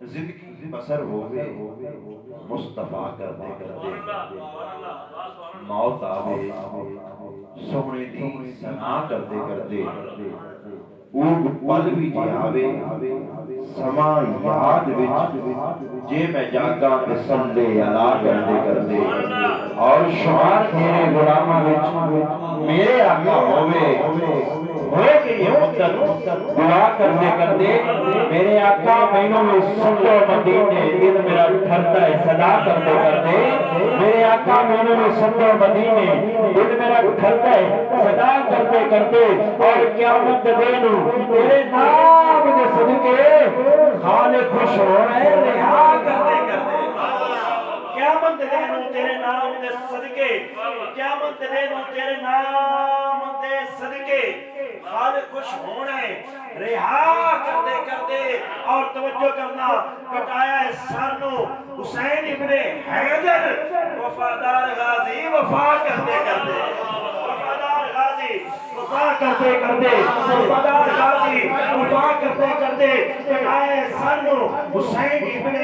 زندگی بسر ہوئے مصطفیٰ کردے کردے موت آوے سونے دی سنا کردے کردے اوگ پل بھی جی آوے سما یاد وچ جے میں جاگا تے سندے علا کردے کردے اور شمار تیرے غلامہ وچ میرے آقا ہوئے کہ یہ مدت دعا کردے کردے میرے آقا مینوں میں سنو مدینے دل میرا ٹھرتا ہے صدا کردے کردے میرے آقا مینوں میں سنو مدینے دل میرا ٹھرتا ہے صدا کردے کردے اور قیامت دینو تیرے نام دے صدقے خالق خوش ہو رہے رہا کردے کردے قیامت دینو تیرے نام دے صدقے قیامت دینو تیرے نام دے صدقے خالق خوش ہونے رہا کردے کردے اور توجہ کرنا کٹایا ہے سرنو حسین ابن حیدر وفادار غازی وفا کردے کردے وفادار غازی وفا کردے کردے وفادار غازی وفا کردے کردے کٹایا ہے سرنو حسین ابن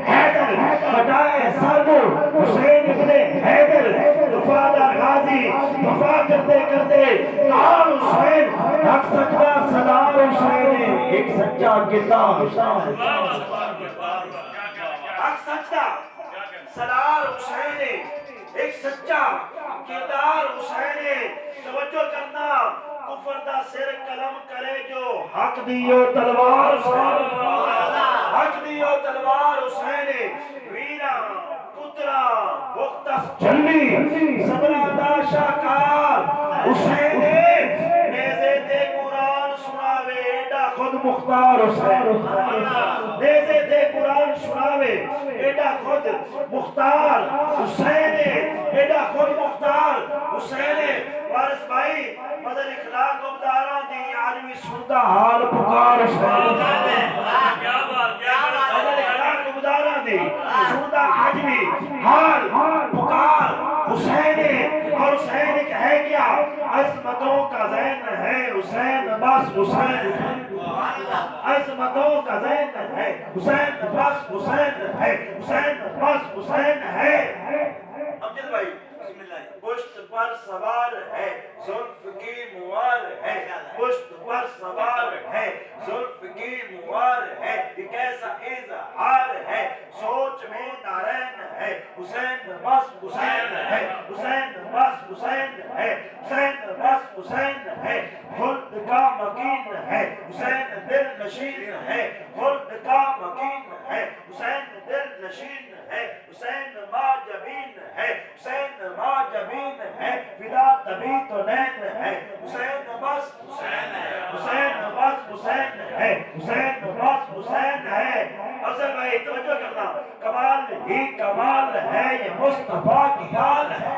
حیدر کٹایا ہے سرنو حسین ابن حیدر وفادار غازی وفا کردے کردے کال حسین حق سچا سلام حسین ایک سچا کتاب حق سچا سلام حسین ایک سچا کردار حسین توجہ کرنا کفر دا سر قلم کرے جو حق دیو تلوار حسین حق دیو تلوار حسین ویرا پترا وقتف جلی صبرہ دا شاکار حسین نیزے تے قرآن سناوے ایڈا خود مختار حسین نیزے تے قرآن سناوے ایڈا خود مختار حسین ایڈا خود مختار حسین وارث بھائی مدر اخلاق ابدارہ دی عالمی سنتا حال پکار حسین مدر اخلاق ابدارہ دی سنتا عالمی حال پکار حسین اور حسین ہے کیا عظمتوں کا زین ہے حسین بس حسین عظمتوں کا زین ہے حسین بس حسین ہے حسین بس حسین ہے امجد بھائی پشت پر سوار ہے زلف کی موار ہے پشت پر سوار ہے زلف کی موار ہے یہ کیسا اظہار ہے سوچ میں نارین ہے حسین بس حسین ہے حسین بس حسین ہے حسین بس حسین ہے خلد کا مکین ہے حسین دل نشین ہے خلد کا مکین ہے حسین دل نشین ہے حسین ما جبین ہے حسین ما جبین ہے فدا تبھی تو نین ہے حسین بس حسین ہے حسین بس حسین ہے حسین بس حسین ہے افضل بھائی توجہ کرنا کمال ہی کمال ہے یہ مصطفیٰ کی حال ہے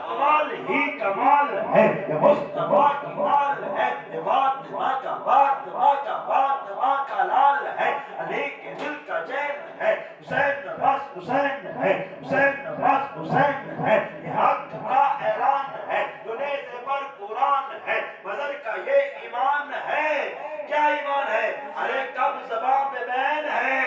کمال ہی کمال ہے یہ مصطفیٰ کی حال ہے یہ فاطمہ کا فاطمہ کا فاطمہ کا لال ہے علی کے دل کا چین ہے حسین بس حسین ہے حسین بس حسین ہے یہ حق کا اعلان ہے جنیز پر قرآن ہے مظہر کا یہ ایمان ہے کیا ایمان ہے ارے کب زبان پہ بین ہے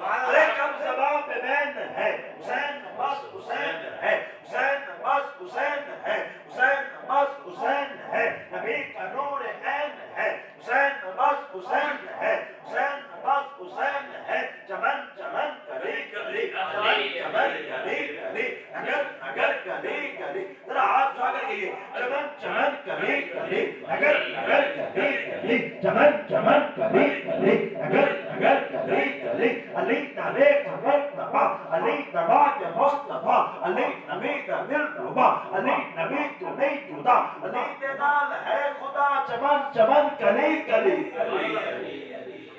ارے کب زبان پہ بین ہے حسین بس حسین ہے حسین بس حسین ہے حسین بس حسین ہے نبی کا نور عین ہے حسین بس حسین ہے حسین بس حسین ہے چمن چمن گلی گلی چمن گلی گلی نگر نگر گلی گلی ذرا ہاتھ اٹھا کر کہیے چمن چمن گلی گلی نگر نگر گلی گلی چمن چمن گلی گلی نگر نگر گلی گلی علی نبی کا مرتبہ علی نبا کے مصطفیٰ علی نبی کا دل ربا علی نبی تو نہیں جدا علی کے نال ہے خدا چمن چمن گلی گلی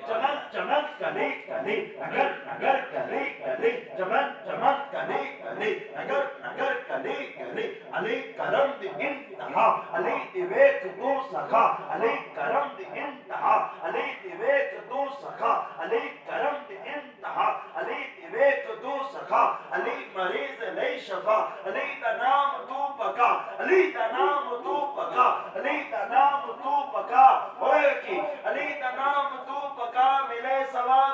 چمن چمن گلی گلی نگر نگر گلی گلی چمن چمن گلی گلی نگر نگر گلی گلی علی کرم دی انتہا علی دی ویک تو سخا علی کرم دی انتہا علی دی ویک تو سخا علی کرم دی انتہا علی دی ویک تو سخا علی مریض لئی شفا علی دا نام تو پکا علی دا نام تو پکا علی دا نام تو پکا ہوئے کی علی دا نام تو پکا ملے سوال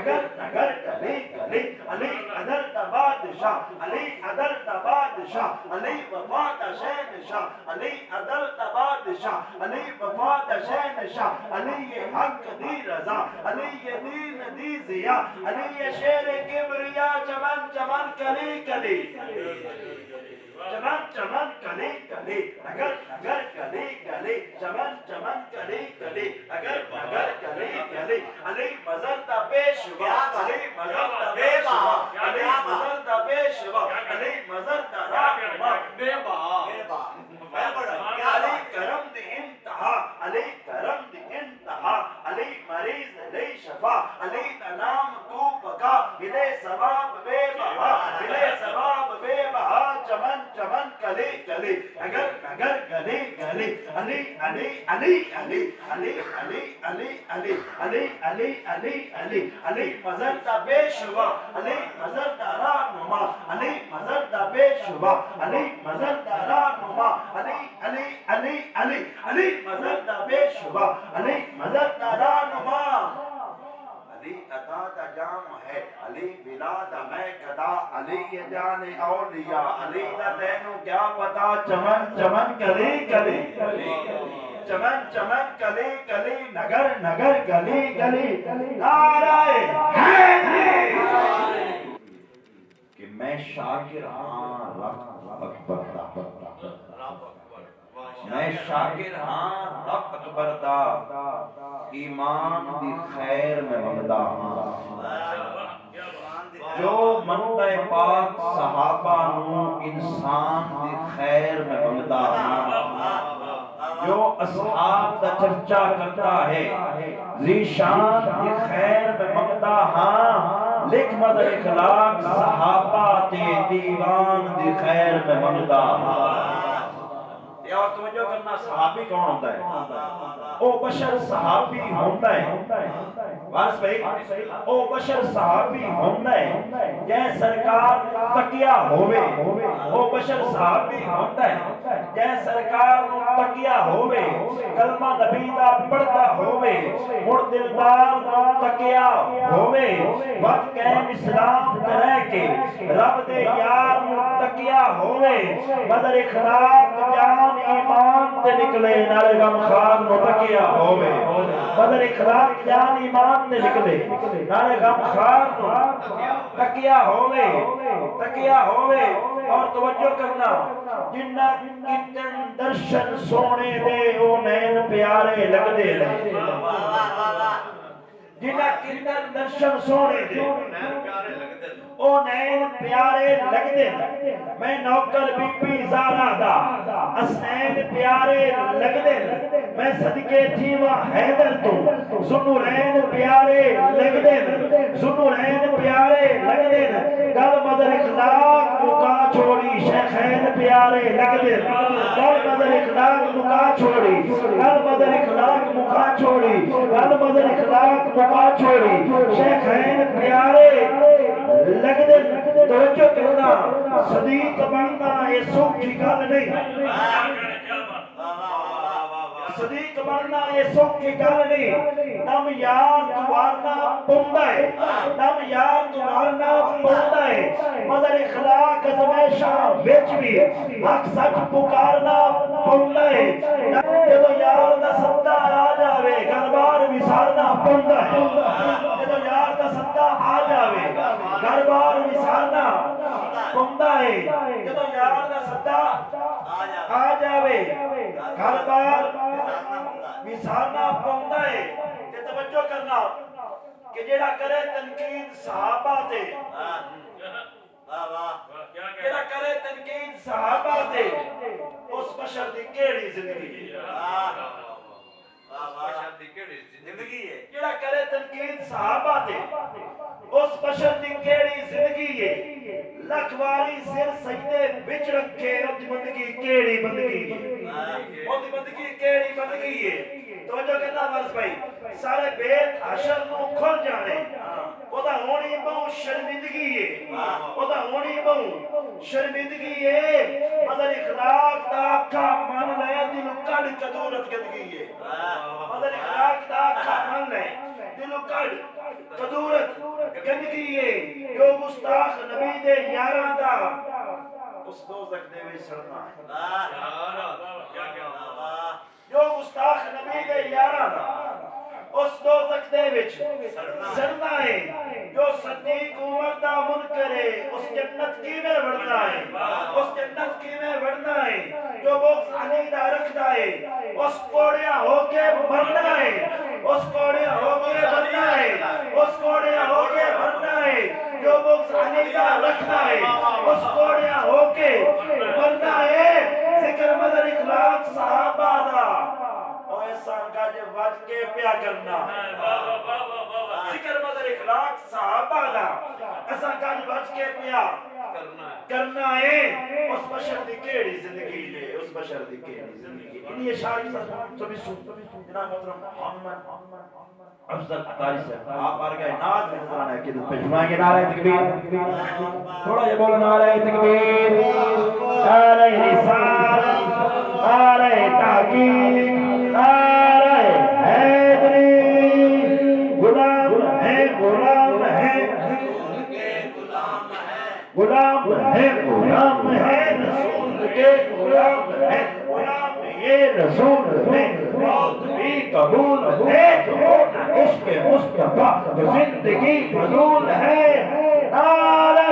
نگر نگر گلی گلی علی عدل دا بادشاہ علی عدل دا بادشاہ علی وفا دا شہنشاہ علی عدل دا بادشاہ علی وفا دا شہنشاہ علی یہ حق دی رضا علی یہ دین دی ضیا علی یہ شیر کبریا چمن چمن کلی کلی چمن چمن کلی کلی نگر نگر کلی کلی چمن چمن کلی کلی نگر نگر کلی کلی علی مزر دا پیشوا علی مزر دا پیشوا علی مزر دا پیشوا علی مزر دا راہنما علی کرم دی انتہا علی کرم دی انتہا علی مریض علی شفا علی نام تو پکا ملے ثواب بے بہا ملے ثواب بے بہا چمن چمن کلی کلی نگر نگر گلی گلی علی علی علی علی علی علی علی علی علی علی علی علی علی مزر دا پیشوا علی مزر دا راہنما علی مزر دا پیشوا علی مزر دا راہنما علی علی علی علی علی مزر دا پیشوا علی مزر دا راہنما علی عطا دا جام ہے علی بلاد میں قدا علی یہ جان اولیاء علی دا تینوں کیا پتا چمن چمن کلی کلی چمن چمن کلی کلی نگر نگر گلی گلی نعرہ حیدری کہ میں شاکر ہاں رب اکبر دا میں شاکر ہاں رب اکبر دا ایمان دی خیر میں منگدا ہاں جو منگدا پاک صحابہ نو انسان دی خیر میں منگدا ہاں جو اصحاب دا چرچا کرتا ہے ذیشان دی خیر میں منگدا ہاں لکھ مدر اخلاق صحابہ تے دیوان دی خیر میں منگدا ہاں اور توجہ کرنا صحابی کون ہوتا ہے او بشر صحابی ہوتا ہے بس بھائی او بشر صحابی ہوتا ہے جے سرکار تکیہ ہوئے او بشر صحابی ہوتا ہے جے سرکار تکیہ ہوئے کلمہ نبی دا پڑھتا ہوئے مڑ دلدار تکیہ ہوئے وقت قائم اسلام کرے کے رب دے یار تکیہ ہوئے مدر اخلاق جان ایمان تے نکلے نارے غم خار نو تکیہ ہوئے مدر اخلاق جان ایمان تے نکلے نارے غم خار نو تکیہ ہوئے اور توجہ کرنا جنہ کتن درشن سونے دے او نین پیارے لگ دے جنہ کتن درشن سونے دے او نین پیارے لگ دے میں نوکر بی پی زارا دا اسنین پیارے لگ دے میں صدقے تھیوہ حیدر تو سنورین پیارے لگ دے سنورین پیارے لگ دے گل مدر اخلاق مکا چھوڑی شیخین پیارے لگ دے گل مدر اخلاق مکا چھوڑی گل مدر اخلاق مکا چھوڑی گل مدر اخلاق مکا چھوڑی شیخین پیارے لگ دے توجہ کرنا صدیق بننا یہ سوکھی گل نہیں صدیق بننا یہ سوکھی گل نہیں نم یار دوارنا پوندہ ہے نم یار دوارنا پوندہ ہے مدر اخلاق زمیشہ بیچ بھی حق سچ پکارنا پوندہ ہے جدو یار دا صدہ آ جاوے گھربار وسارنا پوندہ ہے جدو یار دا صدہ آ جاوے گھربار وسارنا پوندہ ہے جدو یار دا صدہ آ جاوے گھربار وسارنا پوندہ ہے کہ توجہ کرنا کہ جیڑا کرے تنقید صحابہ تے جیڑا کرے تنقید صحابہ تے اس بشر دی کیڑی زندگی ہے جیڑا کرے تنقید صحابہ تے اس بشر دی کیڑی زندگی ہے لکھواری سر سجدے بچ رکھے اپنی بندگی کیڑی بندگی ہے اپنی بندگی کیڑی بندگی ہے توجہ کرنا ورس بھائی سارے بیت حشر نو کھل جانے او دا ہونی بہو شرمندگی ہے او دا ہونی بہو شرمندگی ہے مدر اخلاق دا آکھا مان لے دل کڑ کدورت گدگی ہے مدر اخلاق دا آکھا مان لے دل کڑ قدورت گندگی ہے جو گستاخ نبی دے یاراں دا اس دوزخ دے وچ سڑنا ہے جو گستاخ نبی دے یاراں دا اس دوزخ دے وچ سڑنا ہے جو صدیق عمر دا منکر ہے اس جنت کی میں بڑھنا ہے اس جنت کی میں بڑھنا ہے جو بغض علی دا رکھدا ہے اس کوڑیا ہو کے مرنا ہے اس کوڑیا ہو کے مرنا ہے اس کوڑیا ہو کے مرنا ہے جو بغض علی دا رکھدا ہے اس کوڑیا ہو کے مرنا ہے ذکر مدر اخلاق صحابہ دا اور ایسا کا جو وج کے پیا کرنا ذکر مدر اخلاق صحابہ دا ایسا کا جو وج کے پیا کرنا ہے اس بشر دی کیڑی زندگی لے اس بشر دی کیڑی زندگی انہی اشاری سبھی سن جناب محترم محمد افضل عطاری سے آپ آر گئے ناز میں حضران ہے کہ پجمائیں گے نعرہ تکبیر تھوڑا یہ بولو نعرہ تکبیر نعرہ رسالت نعرہ تحقیق نعرہ حیدری غلام ہے غلام ہے غلام ہے غلام ہے رسول کے غلام ہے غلام یہ رسول ہے موت بھی قبول ہے جو ہونا عشق مصطفیٰ جو زندگی فضول ہے نعرہ